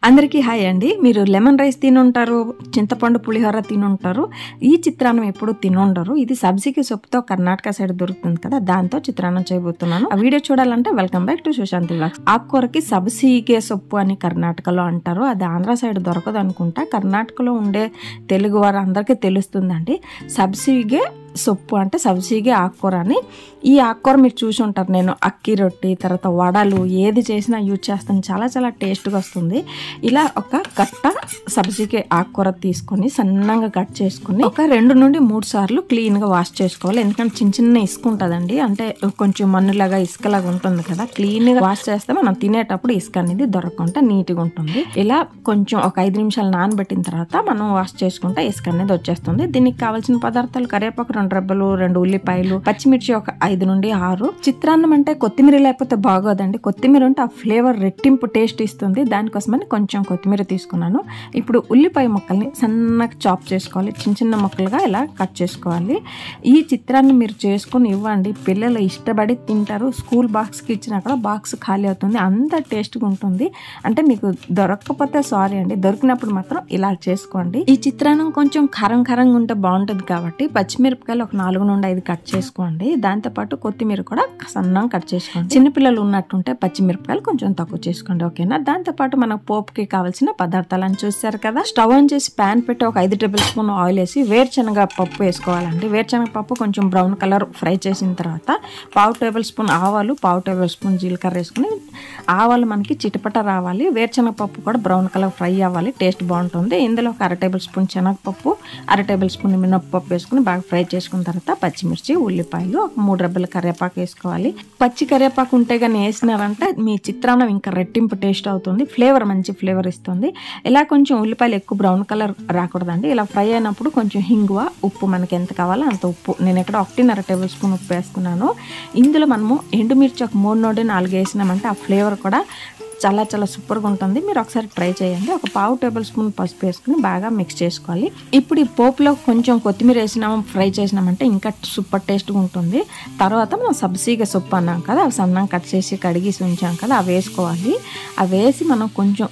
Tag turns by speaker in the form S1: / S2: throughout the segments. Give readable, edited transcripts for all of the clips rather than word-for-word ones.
S1: అందరికీ హాయ్ అండి. మీరు లెమన్ రైస్ తినుంటారు, చింతపండు పులిహోర తినుంటారు, ఈ చిత్రాన్నం ఎప్పుడు తినుండరు. ఇది సబ్సికి సొప్పుతో కర్ణాటక సైడ్ దొరుకుతుంది కదా, దాంతో చిత్రాన్నం చేయబోతున్నాను. ఆ వీడియో చూడాలంటే welcome back to Sushanti vlogs. ఆకుకూరకి సబ్సిగే సొప్పు అని కర్ణాటకలో అంటారు. అది ఆంధ్ర సైడ్ దొరకదు అనుకుంటా. కర్ణాటకలో ఉండే తెలుగు వారు అందరికీ తెలుస్తుందండి. సబ్సిగే సొప్పు అంటే సబ్సిగే ఆకుకూర అని. ఈ ఆకుకూర మీరు చూసి ఉంటారు. నేను అక్కి రొట్టి తర్వాత వడలు ఏది చేసినా యూజ్ చేస్తాను. చాలా చాలా టేస్ట్గా వస్తుంది. ఇలా ఒక కట్ట సబ్సిగే ఆకుకూర తీసుకొని సన్నంగా కట్ చేసుకుని ఒక 2 నుండి 3 సార్లు క్లీన్గా వాష్ చేసుకోవాలి. ఎందుకంటే చిన్న చిన్న ఇసుక ఉంటుందండి, అంటే కొంచెం మన్నులాగా ఇసుకలాగా ఉంటుంది కదా. క్లీన్గా వాష్ చేస్తే మనం తినేటప్పుడు ఇసుక అనేది దొరకకుండా నీట్గా ఉంటుంది. ఇలా కొంచెం ఒక 5 నిమిషాలు నానబెట్టిన తర్వాత మనం వాష్ చేసుకుంటే ఇసుక అనేది వచ్చేస్తుంది. దీనికి కావాల్సిన పదార్థాలు కరివేపాకు 2 రెబ్బలు, 2 ఉల్లిపాయలు, పచ్చిమిర్చి ఒక 5 నుండి 6. చిత్రాన్నం అంటే కొత్తిమీర లేకపోతే బాగోదండి. కొత్తిమీర ఉంటే ఆ ఫ్లేవర్ రెట్టింపు టేస్ట్ ఇస్తుంది. దానికోసమని కొంచెం కొత్తిమీర తీసుకున్నాను. ఇప్పుడు ఉల్లిపాయ ముక్కల్ని సన్నగా చాప్ చేసుకోవాలి. చిన్న చిన్న ముక్కలుగా ఇలా కట్ చేసుకోవాలి. ఈ చిత్రాన్ని మీరు చేసుకుని ఇవ్వండి, పిల్లలు ఇష్టపడి తింటారు. స్కూల్ బాక్స్కి ఇచ్చినా కూడా బాక్స్ ఖాళీ అవుతుంది. అంత టేస్ట్గా ఉంటుంది. అంటే మీకు దొరకకపోతే సారీ అండి, దొరికినప్పుడు మాత్రం ఇలా చేసుకోండి. ఈ చిత్రాన్నం కొంచెం కారం కారంగా ఉంటే బాగుంటుంది కాబట్టి పచ్చిమిరపకాయలు ఒక 4 నుండి 5 కట్ చేసుకోండి. దాంతోపాటు కొత్తిమీర కూడా సన్నంగా కట్ చేసుకోండి. చిన్నపిల్లలు ఉన్నట్టుంటే పచ్చిమిరపకాయలు కొంచెం తక్కువ చేసుకోండి, ఓకేనా. దాంతోపాటు మనకు పోపుకి కావాల్సిన పదార్థాలని చూస్తారు కదా. స్టవ్ ఆన్ చేసి ప్యాన్ పెట్టి ఒక 5 టేబుల్ స్పూన్ ఆయిల్ వేసి వేరుశనగ పప్పు వేసుకోవాలండి. వేరుశనగ పప్పు కొంచెం బ్రౌన్ కలర్ ఫ్రై చేసిన తర్వాత 1/2 టేబుల్ స్పూన్ ఆవాలు, 1/2 టేబుల్ స్పూన్ జీలకర్ర వేసుకుని, ఆవాలు మనకి చిటపట రావాలి. వేరుశనగ పప్పు కూడా బ్రౌన్ కలర్ ఫ్రై అవ్వాలి, టేస్ట్ బాగుంటుంది. ఇందులో ఒక 1/2 టేబుల్ స్పూన్ శనగపప్పు, 1/2 టేబుల్ స్పూన్ మినప్పప్పు వేసుకుని బాగా ఫ్రై చేసుకున్న తర్వాత పచ్చిమిర్చి, ఉల్లిపాయలు, ఒక 3 రెబ్బల కరివేపాకు వేసుకోవాలి. పచ్చి కరివేపాకు ఉంటే కానీ వేసినారంటే మీ చిత్రాన్నం ఇంకా రెట్టింపు టేస్ట్ అవుతుంది. ఫ్లేవర్ మంచి ఫ్లేవర్ ఇస్తుంది. ఇలా కొంచెం ఉల్లిపాయలు ఎక్కువ బ్రౌన్ కలర్ రాకూడదండి. ఇలా ఫ్రై అయినప్పుడు కొంచెం హింగువ, ఉప్పు మనకి ఎంత కావాలో అంత ఉప్పు, నేను ఇక్కడ 1.5 టేబుల్ స్పూన్ ఉప్పు వేసుకున్నాను. ఇందులో మనము ఎండుమిర్చి ఒక 3 నుండి 4 వేసినామంటే ఆ ఫ్లేవర్ కూడా చాలా చాలా సూపర్గా ఉంటుంది. మీరు ఒకసారి ట్రై చేయండి. ఒక 1/2 టేబుల్ స్పూన్ పసుపు వేసుకుని బాగా మిక్స్ చేసుకోవాలి. ఇప్పుడు ఈ పోపులో కొంచెం కొత్తిమీర వేసినాము, ఫ్రై చేసినామంటే ఇంకా సూపర్ టేస్ట్గా ఉంటుంది. తర్వాత మనం సబ్సిగా సొప్పు అన్నాం కదా, అవి సన్నం కట్ చేసి కడిగేసి ఉంచాం కదా, అవి వేసుకోవాలి. అవి వేసి మనం కొంచెం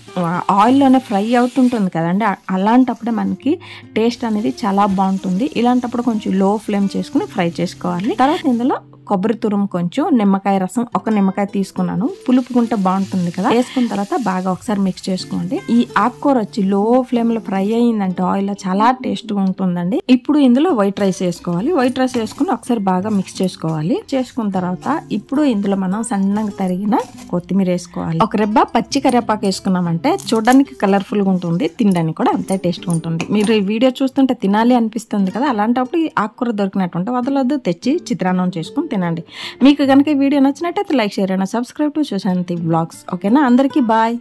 S1: ఆయిల్లోనే ఫ్రై అవుతుంటుంది కదండి, అలాంటప్పుడే మనకి టేస్ట్ అనేది చాలా బాగుంటుంది. ఇలాంటప్పుడు కొంచెం లో ఫ్లేమ్ చేసుకుని ఫ్రై చేసుకోవాలి. తర్వాత ఇందులో కొబ్బరి తురుము, కొంచెం నిమ్మకాయ రసం, ఒక నిమ్మకాయ తీసుకున్నాను. పులుపుకుంటే బాగుంటుంది కదా. వేసుకున్న తర్వాత బాగా ఒకసారి మిక్స్ చేసుకోండి. ఈ ఆకుకూర వచ్చి లో ఫ్లేమ్ లో ఫ్రై అయ్యిందంటే ఆయిల్ లో చాలా టేస్ట్గా ఉంటుందండి. ఇప్పుడు ఇందులో వైట్ రైస్ వేసుకోవాలి. వైట్ రైస్ వేసుకుని ఒకసారి బాగా మిక్స్ చేసుకోవాలి. చేసుకున్న తర్వాత ఇప్పుడు ఇందులో మనం సన్నగా తరిగిన కొత్తిమీర వేసుకోవాలి. ఒక రెబ్బ పచ్చి కరివేపాకు వేసుకున్నామంటే చూడడానికి కలర్ఫుల్ గా ఉంటుంది, తినడానికి కూడా అంతే టేస్ట్గా ఉంటుంది. మీరు ఈ వీడియో చూస్తుంటే తినాలి అనిపిస్తుంది కదా, అలాంటప్పుడు ఈ ఆకుకూర దొరికినట్టుంటే వదలొద్దు, తెచ్చి చిత్రాన్నం చేసుకుని తినండి. మీకు కనుక ఈ వీడియో నచ్చినట్టయితే like, share and subscribe to Sushanti vlogs, ఓకేనా. అందరికీ బాయ్.